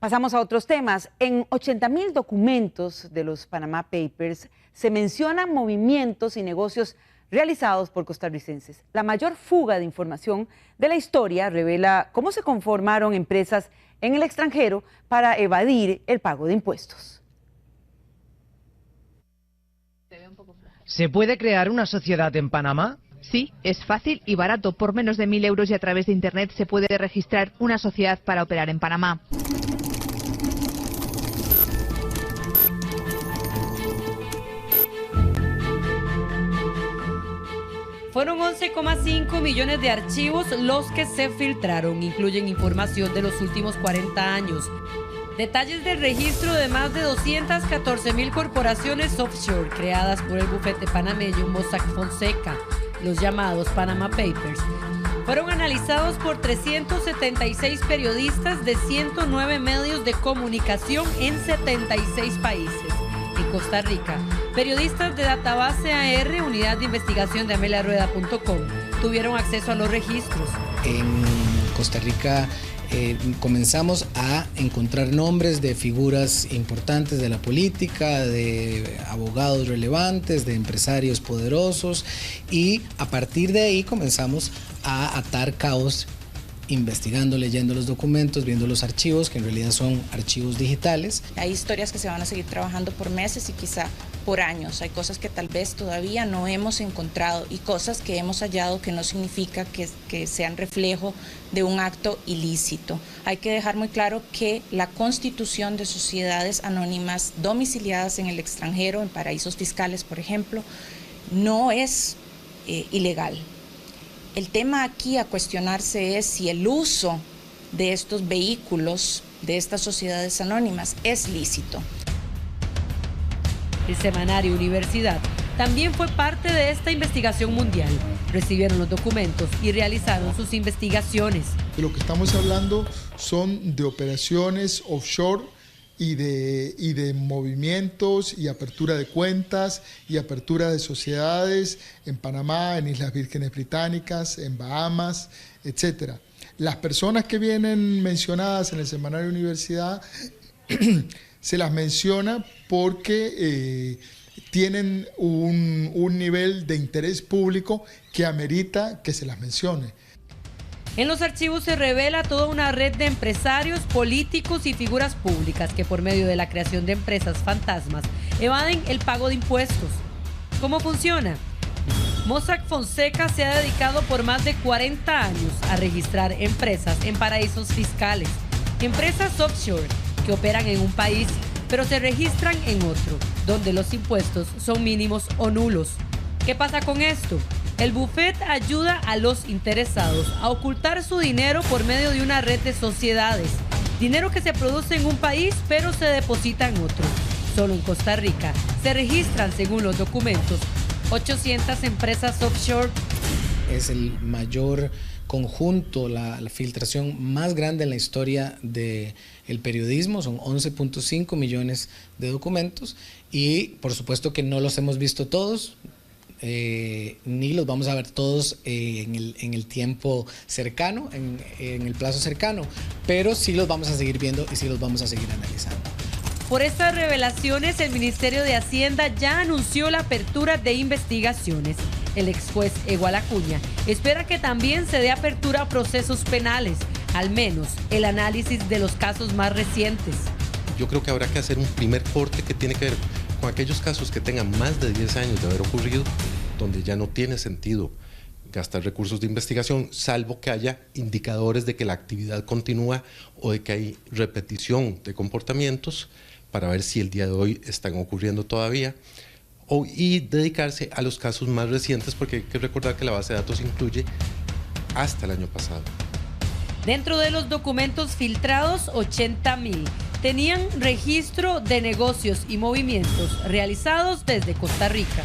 Pasamos a otros temas. En 80,000 documentos de los Panama Papers se mencionan movimientos y negocios realizados por costarricenses. La mayor fuga de información de la historia revela cómo se conformaron empresas en el extranjero para evadir el pago de impuestos. ¿Se puede crear una sociedad en Panamá? Sí, es fácil y barato. Por menos de 1.000 euros y a través de Internet se puede registrar una sociedad para operar en Panamá. Fueron 11,5 millones de archivos los que se filtraron. Incluyen información de los últimos 40 años. Detalles del registro de más de 214,000 corporaciones offshore creadas por el bufete panameño Mossack Fonseca, los llamados Panama Papers. Fueron analizados por 376 periodistas de 109 medios de comunicación en 76 países. En Costa Rica, periodistas de Database AR, unidad de investigación de ameliarueda.com, tuvieron acceso a los registros. En Costa Rica comenzamos a encontrar nombres de figuras importantes de la política, de abogados relevantes, de empresarios poderosos, y a partir de ahí comenzamos a atar cabos investigando, leyendo los documentos, viendo los archivos, que en realidad son archivos digitales. Hay historias que se van a seguir trabajando por meses y quizá por años. Hay cosas que tal vez todavía no hemos encontrado y cosas que hemos hallado que no significa que sean reflejo de un acto ilícito. Hay que dejar muy claro que la constitución de sociedades anónimas domiciliadas en el extranjero, en paraísos fiscales, por ejemplo, no es ilegal. El tema aquí a cuestionarse es si el uso de estos vehículos, de estas sociedades anónimas, es lícito. El semanario Universidad también fue parte de esta investigación mundial. Recibieron los documentos y realizaron sus investigaciones. De lo que estamos hablando son de operaciones offshore y de movimientos y apertura de cuentas y apertura de sociedades en Panamá, en Islas Vírgenes Británicas, en Bahamas, etc. Las personas que vienen mencionadas en el semanario Universidad se las menciona porque tienen un nivel de interés público que amerita que se las mencione. En los archivos se revela toda una red de empresarios, políticos y figuras públicas que por medio de la creación de empresas fantasmas evaden el pago de impuestos. ¿Cómo funciona? Mossack Fonseca se ha dedicado por más de 40 años a registrar empresas en paraísos fiscales, empresas offshore que operan en un país pero se registran en otro, donde los impuestos son mínimos o nulos. ¿Qué pasa con esto? El bufete ayuda a los interesados a ocultar su dinero por medio de una red de sociedades. Dinero que se produce en un país pero se deposita en otro. Solo en Costa Rica se registran, según los documentos, 800 empresas offshore. Es el mayor conjunto, la filtración más grande en la historia del periodismo. Son 11.5 millones de documentos y por supuesto que no los hemos visto todos. Ni los vamos a ver todos en el tiempo cercano, en el plazo cercano, pero sí los vamos a seguir viendo y sí los vamos a seguir analizando. Por estas revelaciones, el Ministerio de Hacienda ya anunció la apertura de investigaciones. El ex juez Egual Acuña espera que también se dé apertura a procesos penales, al menos el análisis de los casos más recientes. Yo creo que habrá que hacer un primer corte que tiene que ver con aquellos casos que tengan más de 10 años de haber ocurrido, donde ya no tiene sentido gastar recursos de investigación, salvo que haya indicadores de que la actividad continúa o de que hay repetición de comportamientos para ver si el día de hoy están ocurriendo todavía, y dedicarse a los casos más recientes, porque hay que recordar que la base de datos incluye hasta el año pasado. Dentro de los documentos filtrados, 80,000 tenían registro de negocios y movimientos realizados desde Costa Rica.